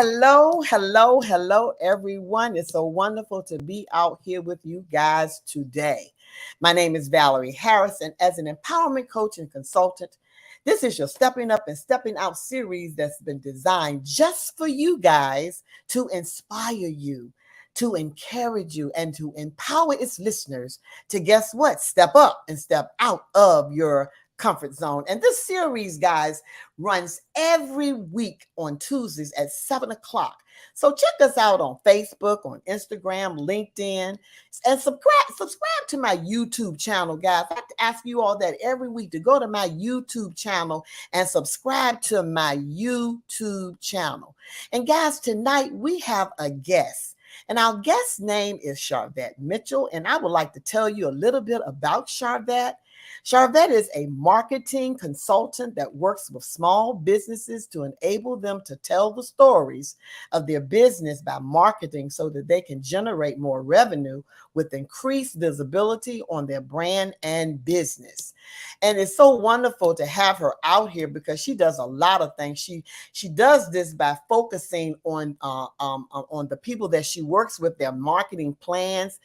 Hello, everyone. It's so wonderful to be out here with you guys today. My name is Valerie Harris, and as an empowerment coach and consultant, this is your Stepping Up and Stepping Out series that's been designed just for you guys to inspire you, to encourage you, and to empower its listeners to guess what? Step up and step out of your comfort zone. And this series, guys, runs every week on Tuesdays at 7 o'clock. So check us out on Facebook, on Instagram, LinkedIn, and subscribe to my YouTube channel, guys. I have to ask you all that every week to go to my YouTube channel and subscribe to my YouTube channel. And guys, tonight we have a guest. And our guest's name is Sharvette Mitchell. And I would like to tell you a little bit about Sharvette. Sharvette is a marketing consultant that works with small businesses to enable them to tell the stories of their business by marketing so that they can generate more revenue with increased visibility on their brand and business. And it's so wonderful to have her out here because she does a lot of things. She does this by focusing on the people that she works with, their marketing plans,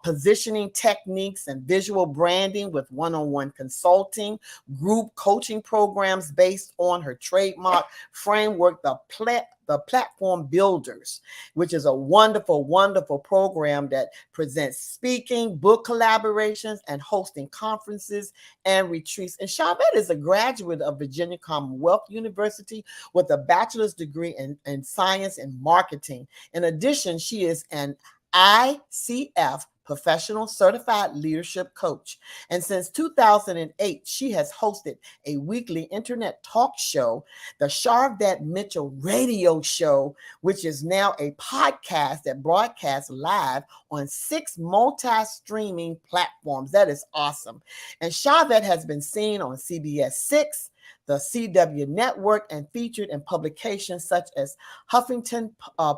positioning techniques, and visual branding with one-on-one consulting, group coaching programs based on her trademark framework, the Platform Builders, which is a wonderful, wonderful program that presents speaking, book collaborations, and hosting conferences and retreats. And Sharvette is a graduate of Virginia Commonwealth University with a bachelor's degree in science and marketing. In addition, she is an ICF professional certified leadership coach. And since 2008, she has hosted a weekly internet talk show, the Sharvette Mitchell Radio Show, which is now a podcast that broadcasts live on 6 multi-streaming platforms. That is awesome. And Sharvette has been seen on CBS 6, the CW Network, and featured in publications such as Huffington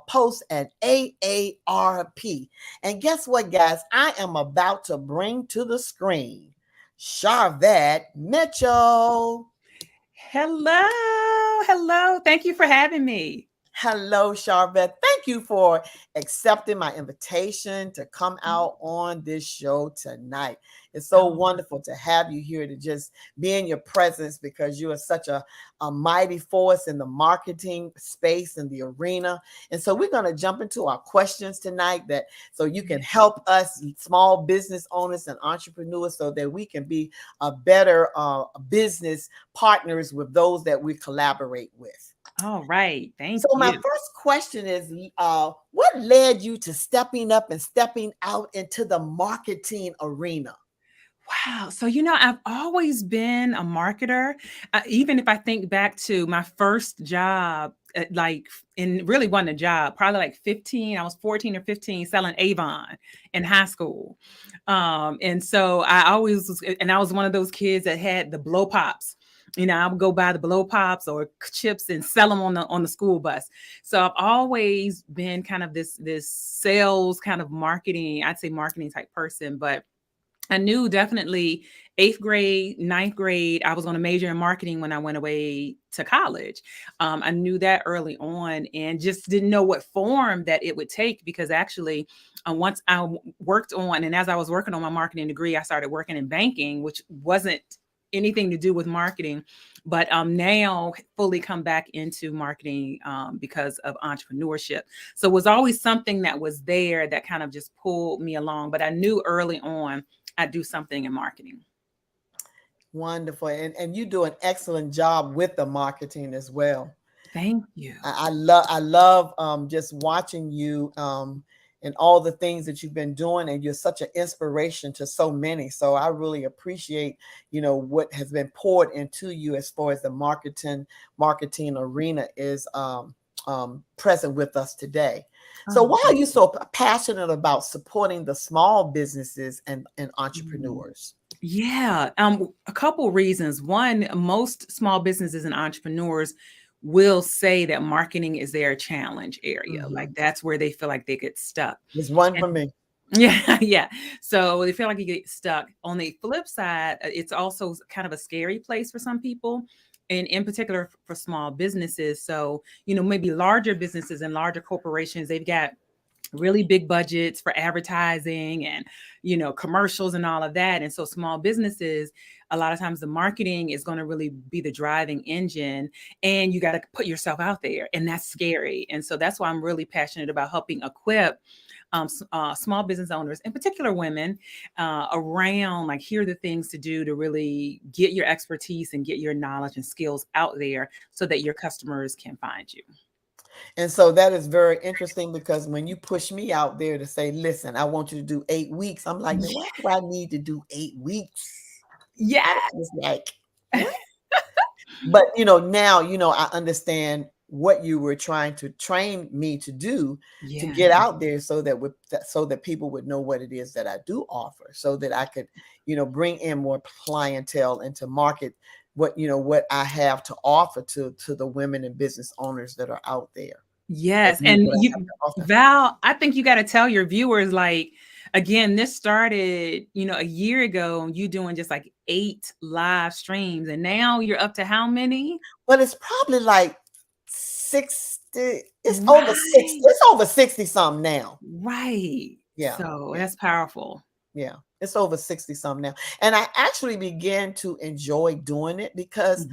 Post and AARP. And guess what, guys? I am about to bring to the screen Sharvette Mitchell. Hello. Thank you for having me. Hello, Sharvette. Thank you for accepting my invitation to come out on this show tonight. It's so wonderful to have you here, to just be in your presence, because you are such a mighty force in the marketing space and the arena. And so we're going to jump into our questions tonight, so you can help us small business owners and entrepreneurs so that we can be a better business partners with those that we collaborate with. All right. Thank you. So my you. first question is, what led you to stepping up and stepping out into the marketing arena? Wow. So, I've always been a marketer. Even if I think back to my first job, really wasn't a job, probably like 15, I was 14 or 15 selling Avon in high school. And so I was one of those kids that had the blow pops. I would go buy the blow pops or chips and sell them on the school bus. So I've always been kind of this sales kind of marketing, I'd say marketing type person, but I knew definitely 8th grade, 9th grade, I was going to major in marketing when I went away to college. I knew that early on and just didn't know what form that it would take, because actually once I worked on, and as I was working on my marketing degree, I started working in banking, which wasn't anything to do with marketing, but now fully come back into marketing because of entrepreneurship. So it was always something that was there that kind of just pulled me along, but I knew early on I'd do something in marketing. Wonderful. And you do an excellent job with the marketing as well. Thank you. I love just watching you and all the things that you've been doing, and you're such an inspiration to so many. So I really appreciate, what has been poured into you as far as the marketing arena is present with us today. So why are you so passionate about supporting the small businesses and entrepreneurs? Yeah, a couple reasons. One, most small businesses and entrepreneurs will say that marketing is their challenge area. Mm-hmm. Like that's where they feel like they get stuck. There's one for me. Yeah. So they feel like you get stuck. On the flip side, it's also kind of a scary place for some people. and in particular for small businesses. So, maybe larger businesses and larger corporations, they've got really big budgets for advertising and commercials and all of that. And so small businesses, a lot of times the marketing is going to really be the driving engine, and you got to put yourself out there, and that's scary. And so that's why I'm really passionate about helping equip small business owners, in particular women, around like, here are the things to do to really get your expertise and get your knowledge and skills out there so that your customers can find you. And so that is very interesting, because when you push me out there to say, listen, I want you to do 8 weeks, I'm like, why do I need to do 8 weeks? Yeah. I was like, what? But now I understand what you were trying to train me to do, to get out there, so that people would know what it is that I do offer, so that I could bring in more clientele and to market what I have to offer to the women and business owners that are out there. Yes. And Val, I think you got to tell your viewers, like, again, this started, a year ago, you doing just like 8 live streams, and now you're up to how many? Well, it's probably like 60. It's over 60. It's over 60 something now. Right. Yeah. So that's powerful. Yeah. It's over 60 something now. And I actually began to enjoy doing it, because,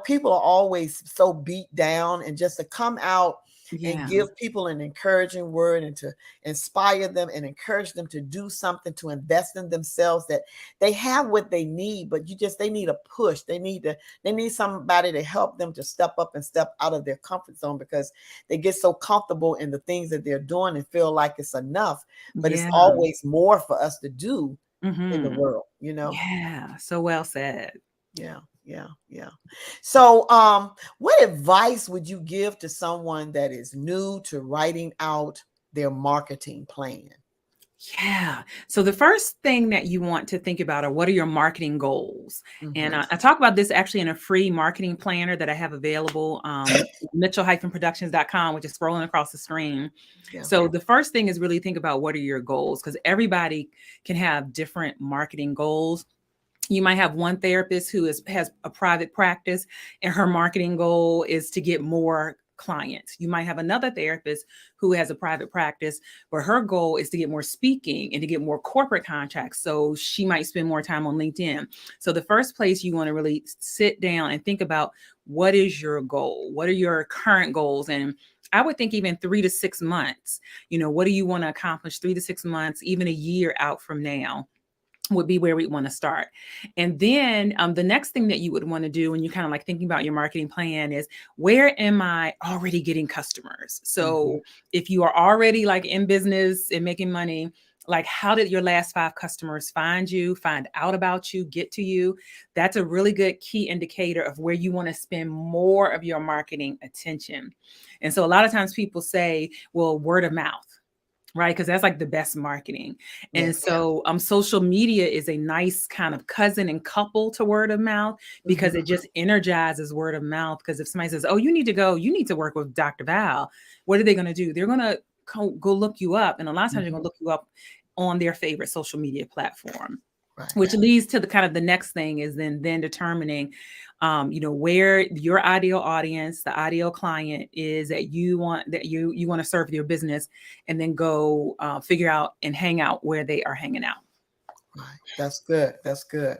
people are always so beat down, and just to come out and give people an encouraging word, and to inspire them and encourage them to do something, to invest in themselves, that they have what they need, but they need a push. They need somebody to help them to step up and step out of their comfort zone, because they get so comfortable in the things that they're doing and feel like it's enough, but it's always more for us to do in the world, Yeah. So well said. Yeah. So, what advice would you give to someone that is new to writing out their marketing plan? Yeah. So the first thing that you want to think about are, what are your marketing goals? And I talk about this actually in a free marketing planner that I have available, mitchell-productions.com, which is scrolling across the screen. Yeah. So the first thing is really think about, what are your goals? Because everybody can have different marketing goals. You might have one therapist who has a private practice, and her marketing goal is to get more clients. You might have another therapist who has a private practice, but her goal is to get more speaking and to get more corporate contracts. So she might spend more time on LinkedIn. So the first place you want to really sit down and think about, what is your goal? What are your current goals? And I would think even 3 to 6 months, what do you want to accomplish 3 to 6 months, even a year out from now, would be where we want to start. And then the next thing that you would want to do when you're kind of like thinking about your marketing plan is, where am I already getting customers? So if you are already like in business and making money, like, how did your last 5 customers find you, find out about you, get to you? That's a really good key indicator of where you want to spend more of your marketing attention. And so a lot of times people say, well, word of mouth. Right. Because that's like the best marketing. And so social media is a nice kind of cousin and couple to word of mouth, because it just energizes word of mouth. Because if somebody says, oh, you need to work with Dr. Val, what are they going to do? They're going to go look you up. And a lot of times they're going to look you up on their favorite social media platform. Right. Which leads to the next thing is then determining, where your ideal audience, the ideal client is that you want to serve your business, and then go figure out and hang out where they are hanging out. Right. That's good. That's good.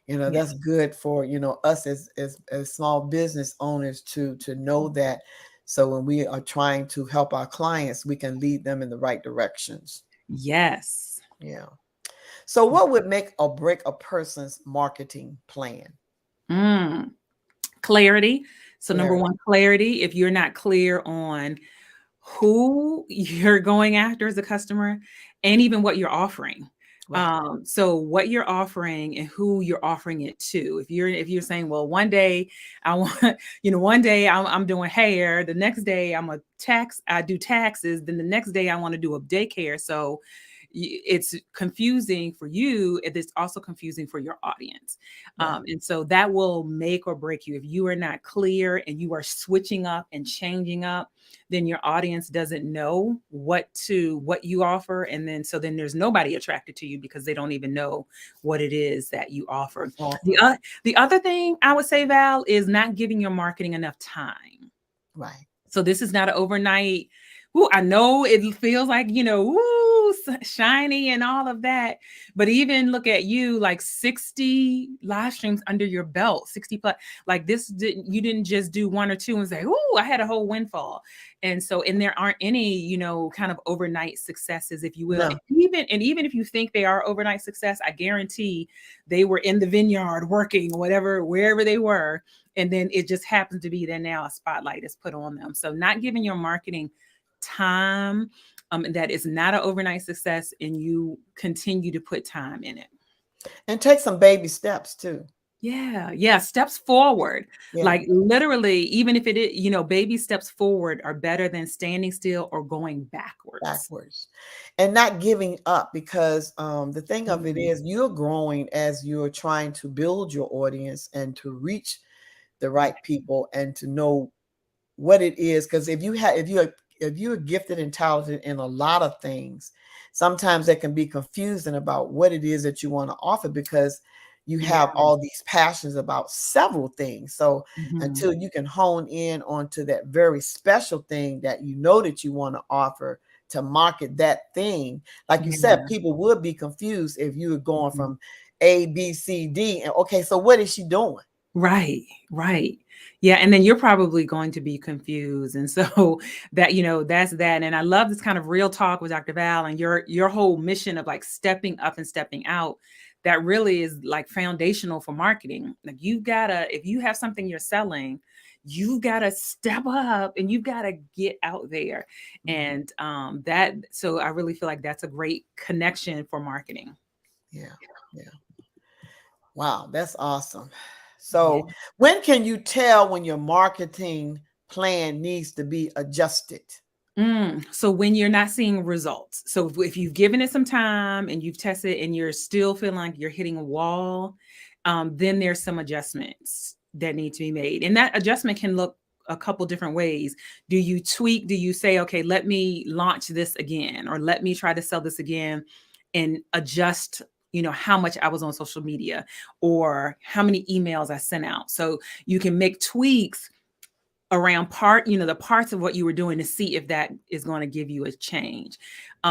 That's good for, us as small business owners to know that. So when we are trying to help our clients, we can lead them in the right directions. Yes. Yeah. So what would make or break a person's marketing plan? Clarity. So number one, clarity. If you're not clear on who you're going after as a customer, and even what you're offering. Right. So what you're offering and who you're offering it to. If you're saying, well, one day I want, one day I'm doing hair, the next day I do taxes, then the next day I want to do a daycare. So it's confusing for you. It's also confusing for your audience. Right. And so that will make or break you. If you are not clear and you are switching up and changing up, then your audience doesn't know what you offer. And then there's nobody attracted to you because they don't even know what it is that you offer. Offer. The other thing I would say, Val, is not giving your marketing enough time. Right. So this is not an overnight. Ooh, I know it feels like, ooh, shiny and all of that. But even look at you, like 60 live streams under your belt, 60 plus. Like you didn't just do one or two and say, ooh, I had a whole windfall. And there aren't any, kind of overnight successes, if you will. No. Even if you think they are overnight success, I guarantee they were in the vineyard working, wherever they were. And then it just happens to be that now a spotlight is put on them. So not giving your marketing time, that is not an overnight success, and you continue to put time in it. And take some baby steps too. Yeah. Steps forward. Yeah. Like literally, even if it is, baby steps forward are better than standing still or going backwards. And not giving up, because the thing of it is, you're growing as you're trying to build your audience and to reach the right people and to know what it is. Because if you're gifted and talented in a lot of things, sometimes that can be confusing about what it is that you want to offer, because you have all these passions about several things. So until you can hone in onto that very special thing that that you want to offer to market that thing, like you said, people would be confused if you were going from A, B, C, D, and okay, so what is she doing? Right. Yeah. And then you're probably going to be confused. And so that's that. And I love this kind of real talk with Dr. Val and your whole mission of like stepping up and stepping out. That really is like foundational for marketing. Like if you have something you're selling, you've got to step up and you've got to get out there. And so I really feel like that's a great connection for marketing. Yeah. Wow, that's awesome. So when can you tell when your marketing plan needs to be adjusted? So when you're not seeing results. So if you've given it some time and you've tested and you're still feeling like you're hitting a wall, then there's some adjustments that need to be made. And that adjustment can look a couple different ways. Do you tweak? Do you say, okay, let me launch this again, or let me try to sell this again and adjust how much I was on social media or how many emails I sent out. So you can make tweaks around the parts of what you were doing to see if that is going to give you a change.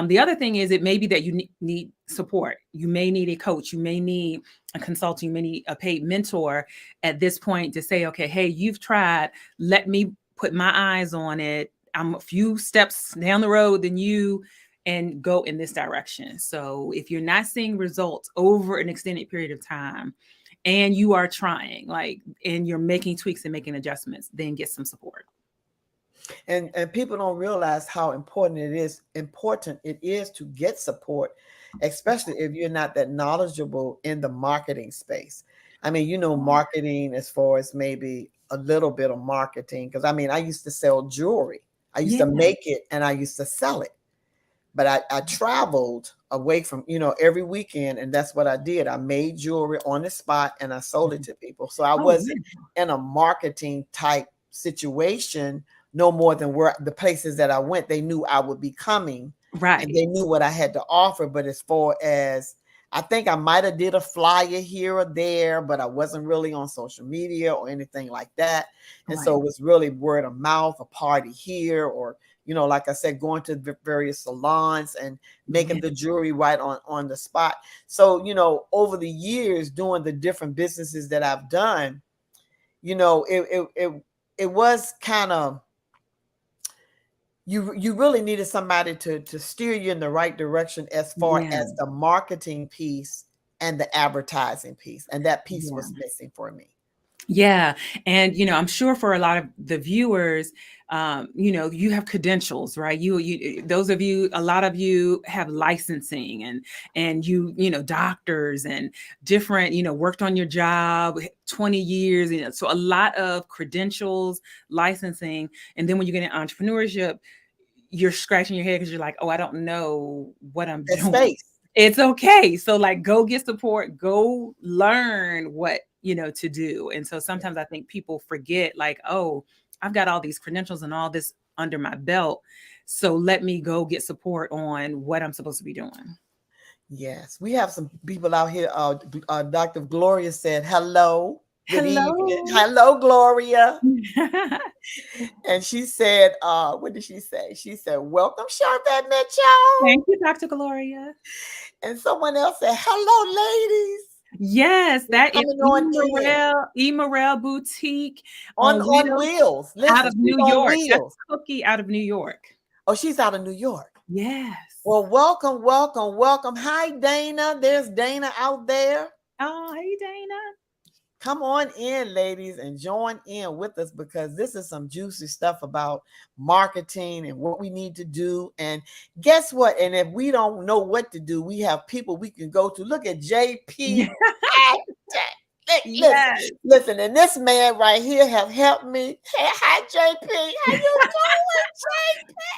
The other thing is, it may be that you need support. You may need a coach. You may need a consultant. You may need a paid mentor at this point to say, okay, hey, you've tried. Let me put my eyes on it. I'm a few steps down the road than you, and go in this direction. So if you're not seeing results over an extended period of time, and you are trying, and you're making tweaks and making adjustments, then get some support. And people don't realize how important it is to get support, especially if you're not that knowledgeable in the marketing space. I mean, marketing as far as maybe a little bit of marketing, because I used to sell jewelry. I used to make it and I used to sell it. But I traveled away from, every weekend, and that's what I did. I made jewelry on the spot and I sold it to people. So I wasn't in a marketing type situation, no more than where the places that I went, they knew I would be coming. Right. And they knew what I had to offer. But as far as, I think I might have did a flyer here or there, but I wasn't really on social media or anything like that. And so it was really word of mouth, a party here, or like I said, going to the various salons and making the jewelry right on the spot. So, over the years doing the different businesses that I've done, it was kind of, you really needed somebody to steer you in the right direction as far as the marketing piece and the advertising piece. And that piece was missing for me. Yeah. And, I'm sure for a lot of the viewers, you have credentials, right? A lot of you have licensing and doctors and different, worked on your job 20 years, so a lot of credentials, licensing. And then when you get in entrepreneurship, you're scratching your head because you're like, oh, I don't know what I'm That doing. space. It's okay. So like go get support, go learn what, to do. And so Yeah. sometimes I think people forget like, oh, I've got all these credentials and all this under my belt. So let me go get support on what I'm supposed to be doing. Yes, we have some people out here. Dr. Gloria said, hello, good evening. Hello. Hello, Gloria. And she said, what did she say? She said, welcome, Sharvette Mitchell. Thank you, Dr. Gloria. And someone else said, hello, ladies. Yes, We're that is coming on in. E. Morel Boutique On on on wheels wheels. out Listen, of she's New on York. That's wheels. Cookie out of New York. Oh, she's out of New York. Yes. Well, welcome, welcome, welcome. Hi, Dana. There's Dana out there. Oh, hey, Dana. Come on in, ladies, and join in with us because this is some juicy stuff about marketing and what we need to do. And guess what? And if we don't know what to do, we have people we can go to. Look at JP. Listen, Yes. listen, and this man right here have helped me. Hey, hi, JP. How you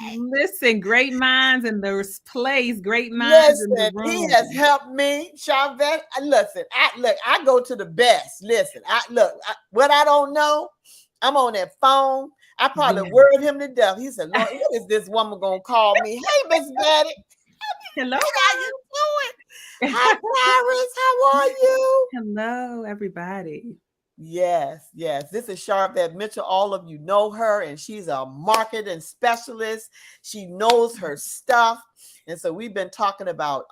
doing, JP? Listen, great minds in the place, great minds in the Listen, he room. has helped me, Sharvette. Listen, I go to the best. Listen, what I don't know, I'm on that phone. I probably Yeah. worried him to death. He said, Lord, what is this woman gonna call me? Hey, Miss Betty. Hello. How you doing? Hi, Paris. How are you? Hello, everybody. Yes, yes. This is Sharvette Mitchell. All of you know her, and she's a marketing specialist. She knows her stuff. And so we've been talking about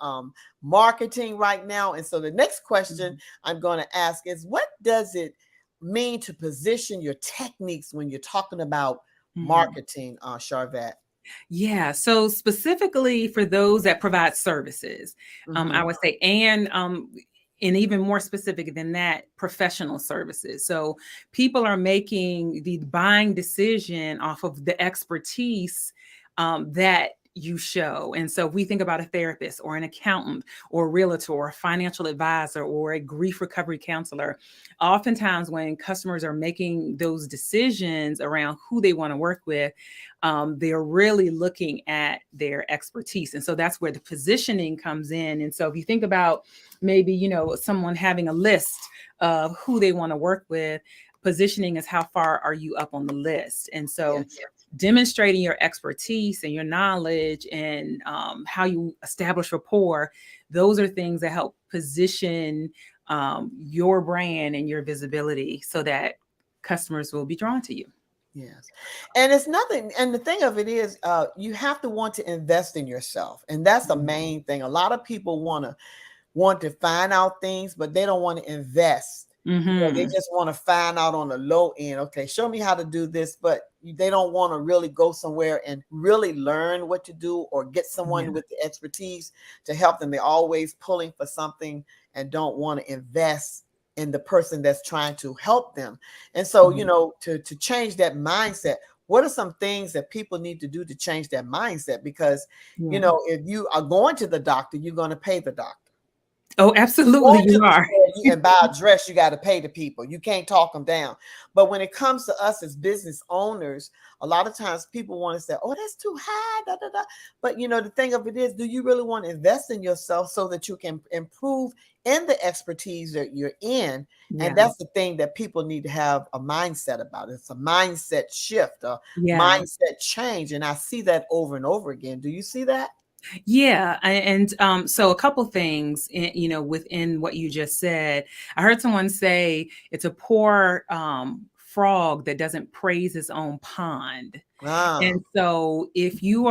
marketing right now. And so the next question I'm going to ask is, what does it mean to position your techniques when you're talking about marketing, Sharvette? Yeah. So specifically for those that provide services, I would say, and even more specific than that, professional services. So people are making the buying decision off of the expertise that you show. And so if we think about a therapist or an accountant or a realtor or a financial advisor or a grief recovery counselor, oftentimes when customers are making those decisions around who they want to work with, they're really looking at their expertise. And so that's where the positioning comes in. And so if you think about maybe, someone having a list of who they want to work with, positioning is how far are you up on the list. And so demonstrating your expertise and your knowledge and how you establish rapport, those are things that help position your brand and your visibility so that customers will be drawn to you. Yes. And it's nothing. And the thing of it is, you have to want to invest in yourself. And that's the main thing. A lot of people want to find out things, but they don't want to invest. They just want to find out on the low end. Okay, show me how to do this, but they don't want to really go somewhere and really learn what to do or get someone with the expertise to help them. They're always pulling for something and don't want to invest in the person that's trying to help them. And so, to change that mindset, what are some things that people need to do to change that mindset? Because, if you are going to the doctor, you're going to pay the doctor. Oh, absolutely, you are. And buy a dress, you got to pay the people. You can't talk them down. But when it comes to us as business owners, a lot of times people want to say, oh, that's too high. Da, da, da. But, the thing of it is, do you really want to invest in yourself so that you can improve in the expertise that you're in? Yeah. And that's the thing that people need to have a mindset about. It's a mindset shift, a mindset change. And I see that over and over again. Do you see that? Yeah. And so a couple things, within what you just said, I heard someone say it's a poor frog that doesn't praise his own pond. And so if you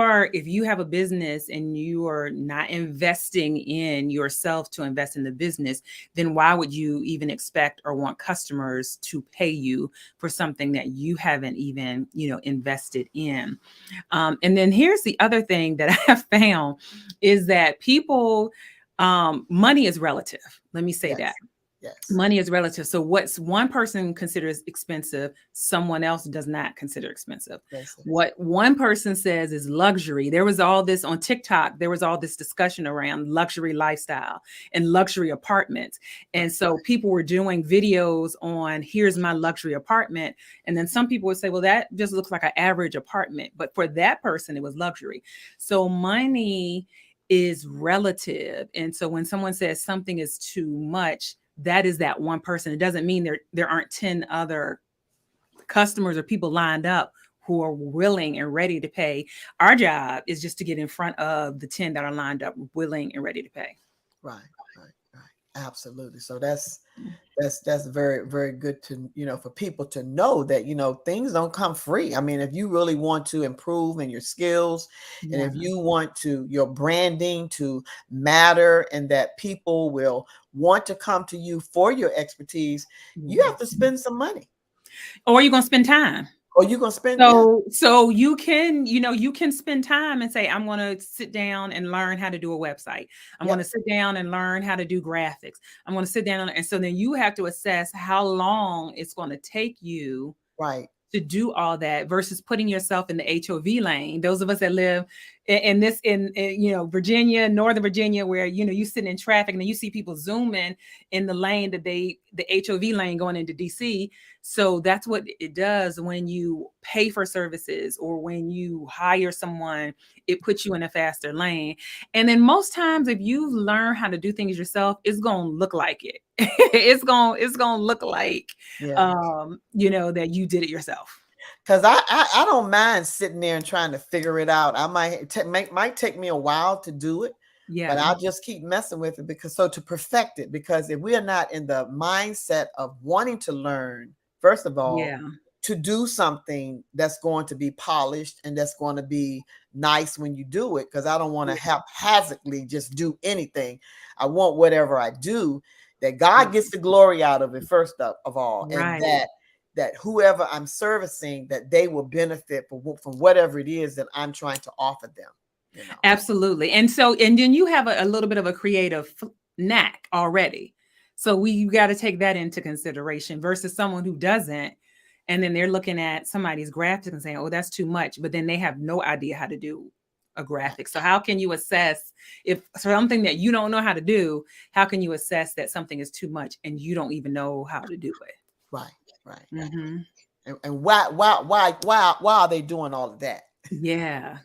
have a business and you are not investing in yourself to invest in the business, then why would you even expect or want customers to pay you for something that you haven't even, invested in? And then here's the other thing that I have found is that people, money is relative. Let me say that. Yes. Money is relative. So what's one person considers expensive, someone else does not consider expensive. Yes. What one person says is luxury. There was all this on TikTok. There was all this discussion around luxury lifestyle and luxury apartments. And so people were doing videos on here's my luxury apartment. And then some people would say, well, that just looks like an average apartment. But for that person, it was luxury. So money is relative. And so when someone says something is too much, that is that one person. It doesn't mean there aren't 10 other customers or people lined up who are willing and ready to pay. Our job is just to get in front of the 10 that are lined up, willing and ready to pay. Right. Absolutely. So that's very, very good to, for people to know that, things don't come free. I mean, if you really want to improve in your skills, and if you want your branding to matter and that people will want to come to you for your expertise, you have to spend some money. Or you're going to spend time. Or you're going to spend so you can, you can spend time and say, I'm going to sit down and learn how to do a website. I'm going to sit down and learn how to do graphics. I'm going to sit down. And so then you have to assess how long it's going to take you to do all that versus putting yourself in the HOV lane. Those of us that live in Virginia, Northern Virginia, where, you sit in traffic and then you see people zooming in the lane that the HOV lane going into DC. So that's what it does when you pay for services or when you hire someone, it puts you in a faster lane. And then most times, if you learn how to do things yourself, it's going to look like it. It's going to look like, that you did it yourself. Because I don't mind sitting there and trying to figure it out. I might take me a while to do it, but I'll just keep messing with it to perfect it. Because if we are not in the mindset of wanting to learn, first of all, to do something that's going to be polished and that's going to be nice when you do it, because I don't want to haphazardly just do anything. I want whatever I do that God gets the glory out of it first of all, and that whoever I'm servicing, that they will benefit from whatever it is that I'm trying to offer them. Absolutely. And then you have a little bit of a creative knack already. So you got to take that into consideration versus someone who doesn't. And then they're looking at somebody's graphic and saying, oh, that's too much. But then they have no idea how to do a graphic. So how can you assess if something that you don't know how to do, how can you assess that something is too much and you don't even know how to do it? Right. Mm-hmm. And why are they doing all of that? Yeah.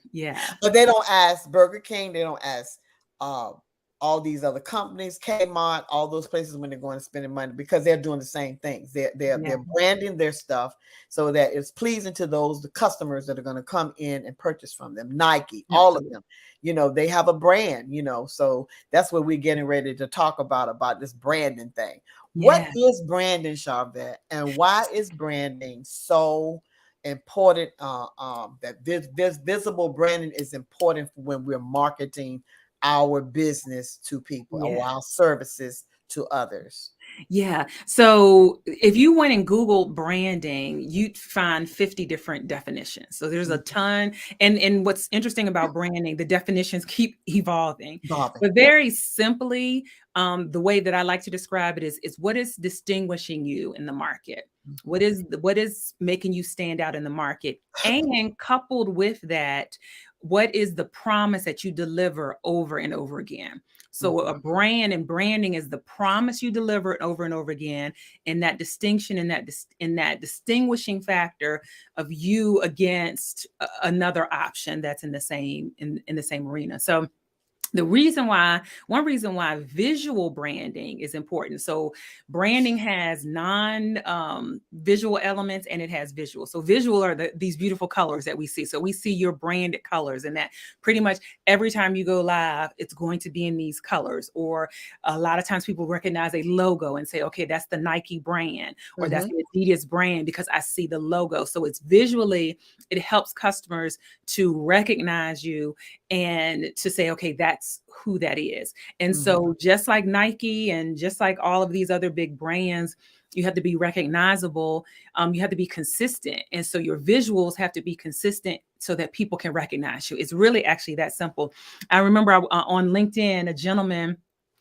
But they don't ask Burger King. They don't ask all these other companies, Kmart, all those places when they're going to spend money, because they're doing the same things. They're branding their stuff so that it's pleasing to the customers that are going to come in and purchase from them. Nike, all of them, they have a brand, so that's what we're getting ready to talk about this branding thing. What is branding, Sharvette, and why is branding so important? That visible branding is important when we're marketing our business to people or our services to others. Yeah. So if you went and Google branding, you'd find 50 different definitions. So there's a ton. And what's interesting about branding, the definitions keep evolving. But very simply, the way that I like to describe it is what is distinguishing you in the market? What is making you stand out in the market? And coupled with that, what is the promise that you deliver over and over again? So a brand and branding is the promise you deliver over and over again, and that distinction and that distinguishing factor of you against another option that's in the same arena. So one reason why visual branding is important. So branding has visual elements and it has visual. So visual are these beautiful colors that we see. So we see your branded colors, and that pretty much every time you go live, it's going to be in these colors. Or a lot of times people recognize a logo and say, okay, that's the Nike brand, or that's the Adidas brand, because I see the logo. So it's visually, it helps customers to recognize you and to say, okay, that's who that is. And so just like Nike and just like all of these other big brands, you have to be recognizable. You have to be consistent. And so your visuals have to be consistent so that people can recognize you. It's really actually that simple. I remember on LinkedIn, a gentleman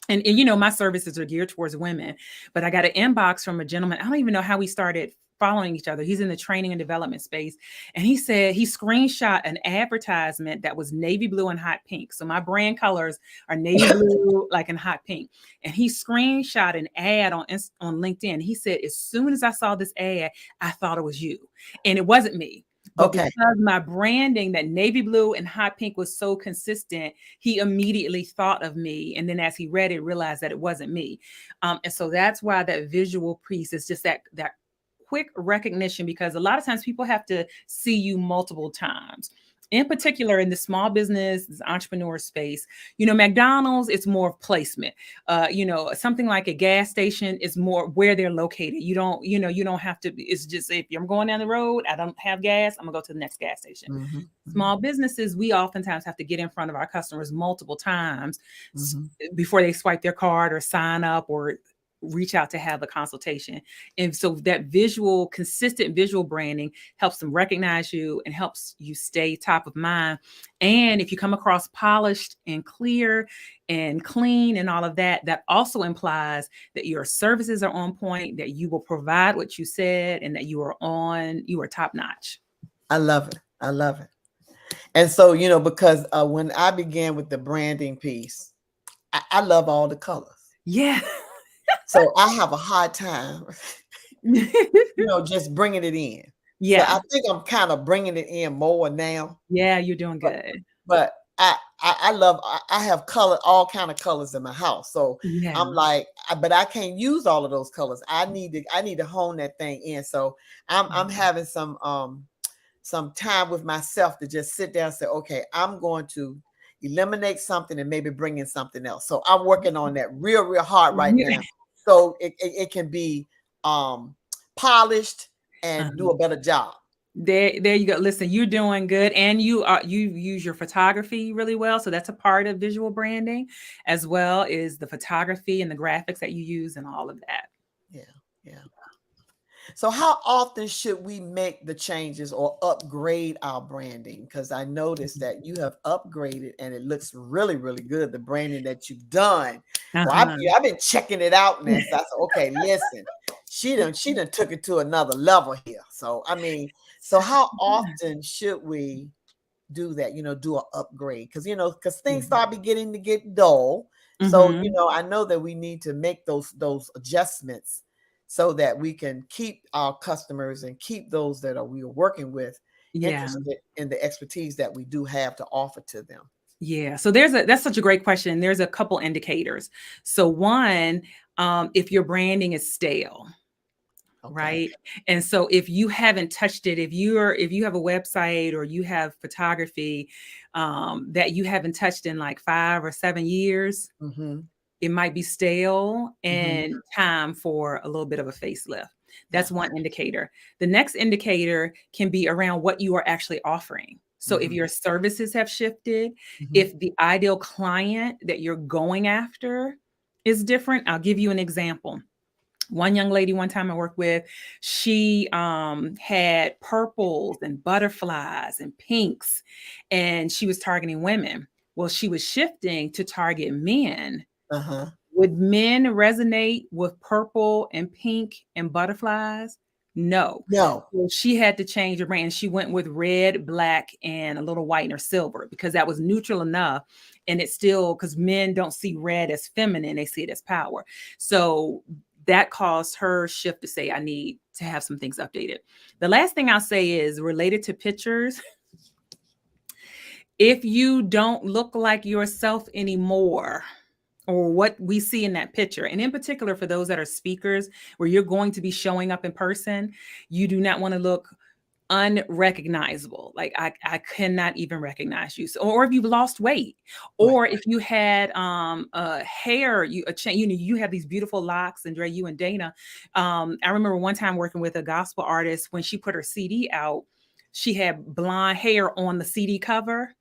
And you know, my services are geared towards women, but I got an inbox from a gentleman. I don't even know how we started following each other. He's in the training and development space. And he said he screenshot an advertisement that was navy blue and hot pink. So my brand colors are navy blue, like in hot pink. And he screenshot an ad on LinkedIn. He said, as soon as I saw this ad, I thought it was you. And it wasn't me. But Okay. because my branding, that navy blue and hot pink, was so consistent, he immediately thought of me. And then as he read it, realized that it wasn't me. And so that's why that visual piece is just that quick recognition, because a lot of times people have to see you multiple times. In particular, in the small business, entrepreneur space, you know, McDonald's, it's more of placement. You know, something like a gas station is more where they're located. You don't, you know, you don't have to, it's just, if I'm going down the road, I don't have gas, I'm gonna go to the next gas station. Small businesses, we oftentimes have to get in front of our customers multiple times before they swipe their card or sign up or reach out to have a consultation. And so that visual, consistent visual branding helps them recognize you and helps you stay top of mind. And if you come across polished and clear and clean and all of that, that also implies that your services are on point, that you will provide what you said, and that you are top notch. I love it. I love it. And so, you know, because when I began with the branding piece, I love all the colors. Yeah. So I have a hard time, you know, just bringing it in. Yeah. So I think I'm kind of bringing it in more now. Yeah, you're doing good. But I love, I have all kind of colors in my house. So Yeah. I'm like, but I can't use all of those colors. I need to hone that thing in. So I'm having some time with myself to just sit down and say, okay, I'm going to eliminate something and maybe bring in something else. So I'm working on that real hard right now. So it can be polished and do a better job. There you go. Listen, you're doing good. And you use your photography really well. So that's a part of visual branding, as well as the photography and the graphics that you use and all of that. Yeah. So how often should we make the changes or upgrade our branding? Because I noticed that you have upgraded and it looks really good, the branding that you've done. Well, I've been checking it out now. So I said, okay, listen, she done took it to another level here. So, I mean, so how often should we do that, you know, do an upgrade? Because, you know, because things start beginning to get dull. So, you know, I know that we need to make those adjustments so that we can keep our customers and keep those that we are working with interested in the expertise that we do have to offer to them. Yeah. So that's such a great question. There's a couple indicators. So one, if your branding is stale. Okay. Right. And so if you haven't touched it, if you have a website or you have photography that you haven't touched in like 5 or 7 years, it might be stale and time for a little bit of a facelift. That's one indicator. The next indicator can be around what you are actually offering. So if your services have shifted, if the ideal client that you're going after is different. I'll give you an example. One young lady one time I worked with, she had purples and butterflies and pinks, and she was targeting women. Well, she was shifting to target men. Would men resonate with purple and pink and butterflies? No. So she had to change her brand. She went with red, black, and a little white or silver because that was neutral enough. And it's still, because men don't see red as feminine, they see it as power. So that caused her shift to say, I need to have some things updated. The last thing I'll say is related to pictures. If you don't look like yourself anymore, or what we see in that picture, and in particular for those that are speakers, where you're going to be showing up in person, you do not want to look unrecognizable. Like I cannot even recognize you. So, or if you've lost weight, or if you had hair, you have these beautiful locks, and Dre, you and Dana. I remember one time working with a gospel artist. When she put her CD out, she had blonde hair on the CD cover.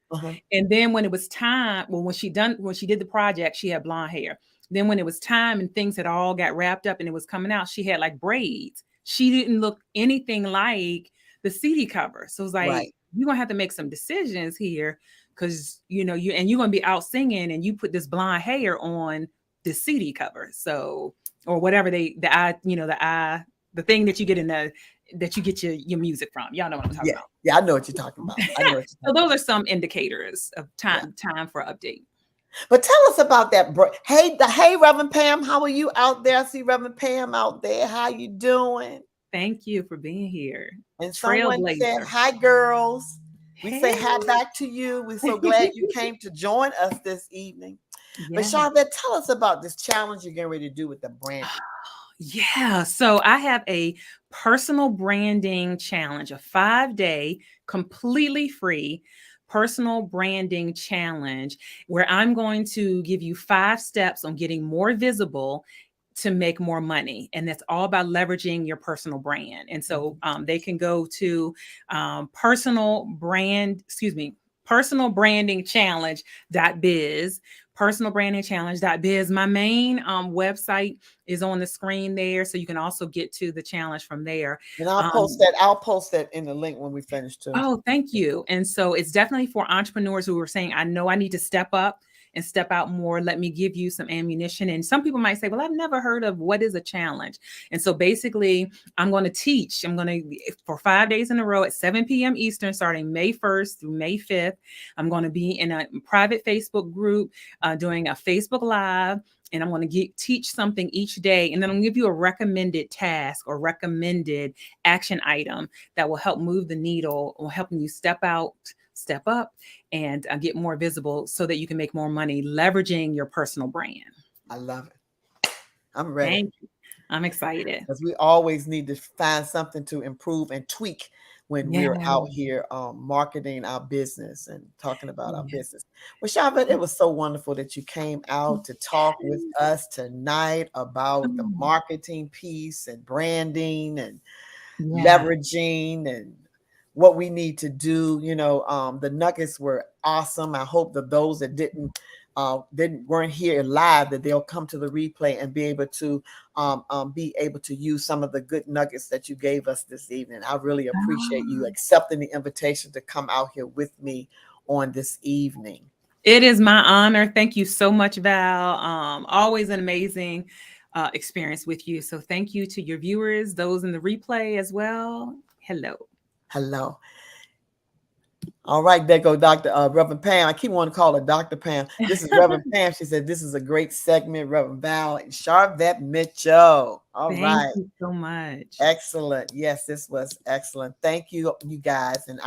And then when it was time, well, when she did the project, she had blonde hair. Then when it was time and things had all got wrapped up and it was coming out, she had like braids. She didn't look anything like the CD cover. So it was like, you're gonna have to make some decisions here, because you're gonna be out singing and you put this blonde hair on. this CD cover. So, or whatever the thing that you get that you get your music from. Y'all know what I'm talking Yeah, about. yeah, I know what you're talking about. I know what you're So talking those about. are some indicators of Yeah. time for update. But tell us about that. Hey, Reverend Pam, how are you out there? I see Reverend Pam out there. How you doing? Thank you for being here. And someone said, Trailblazer. hi, girls. We say Hey. hi back to you. We're so glad you came to join us this evening. But Yeah. Sharvette, tell us about this challenge you're getting ready to do with the branding. Yeah. So I have a personal branding challenge, a 5-day, completely free personal branding challenge where I'm going to give you 5 steps on getting more visible to make more money. And that's all about leveraging your personal brand. And so they can go to personal branding challenge.biz, personal branding challenge.biz. My main website is on the screen there. So you can also get to the challenge from there. And I'll post Um, that. I'll post that in the link when we finish too. Oh, thank you. And so it's definitely for entrepreneurs who are saying, I know I need to step up and step out more. Let me give you some ammunition. And some people might say, well, I've never heard of what is a challenge. And so basically, I'm going to teach. I'm going to, for 5 days in a row at 7 p.m. Eastern, starting May 1st through May 5th. I'm going to be in a private Facebook group doing a Facebook Live. And I'm going to teach something each day. And then I'm going to give you a recommended task or recommended action item that will help move the needle or helping you step out, step up, and get more visible so that you can make more money leveraging your personal brand. I love it. I'm ready. Thank you. I'm excited. Because we always need to find something to improve and tweak when Yeah. we're out here marketing our business and talking about our Yeah. business. Well, Sharvette, it was so wonderful that you came out to talk with us tonight about the marketing piece and branding and Yeah. leveraging and what we need to do. The nuggets were awesome. I hope that those that weren't here live, that they'll come to the replay and be able to use some of the good nuggets that you gave us this evening. I really appreciate you accepting the invitation to come out here with me on this evening. It is my honor. Thank you so much, Val. Always an amazing experience with you. So thank you to your viewers, those in the replay as well. Hello. Hello. All right, there go Dr. Reverend Pam. I keep wanting to call her Dr. Pam. This is Reverend Pam. She said this is a great segment. Reverend Val and Sharvette Mitchell. All Thank right. you so much. Excellent. Yes, this was excellent. Thank you, you guys. And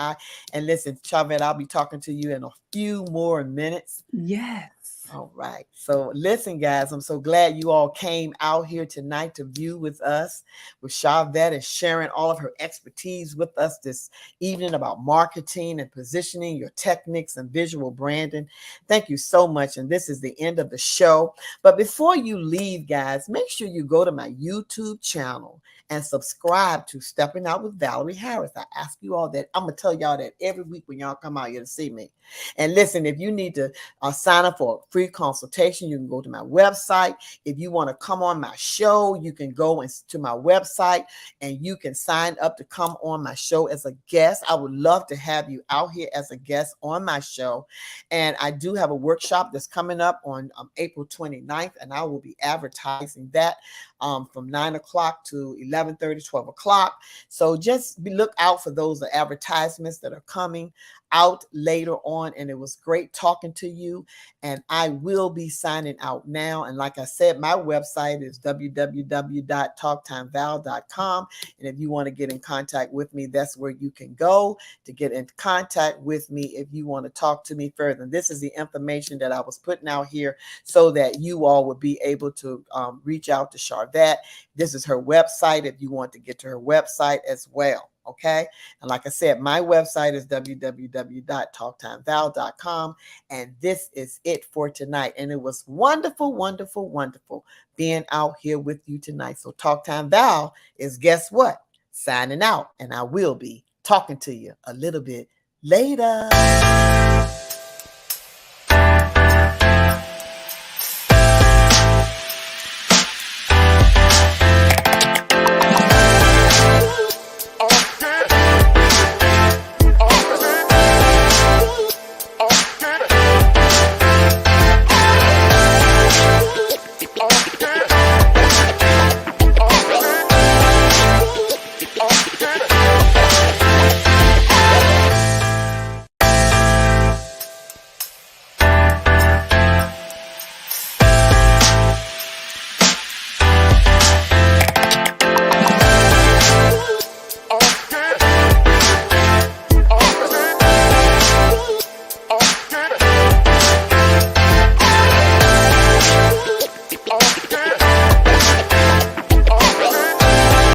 listen, Sharvette, I'll be talking to you in a few more minutes. Yes. All right. So listen, guys, I'm so glad you all came out here tonight to view with us, with Sharvette, and sharing all of her expertise with us this evening about marketing and positioning, your techniques and visual branding. Thank you so much. And this is the end of the show. But before you leave, guys, make sure you go to my YouTube channel and subscribe to Stepping Out with Valerie Harris. I ask you all that. I'm going to tell y'all that every week when y'all come out here to see me. And listen, if you need to sign up for a free consultation, you can go to my website. If you want to come on my show, you can go to my website and you can sign up to come on my show as a guest. I would love to have you out here as a guest on my show. And I do have a workshop that's coming up on April 29th, and I will be advertising that from 9 o'clock to 11:30, 12 o'clock. So just look out for those advertisements that are coming out later on. And it was great talking to you. And I will be signing out now. And like I said, my website is www.talktimeval.com. And if you want to get in contact with me, that's where you can go to get in contact with me if you want to talk to me further. And this is the information that I was putting out here so that you all would be able to reach out to Sharvette. This is her website if you want to get to her website as well. Okay. And like I said, my website is www.talktimeval.com. And this is it for tonight. And it was wonderful, wonderful, wonderful being out here with you tonight. So Talk Time Val is, guess what? Signing out. And I will be talking to you a little bit later.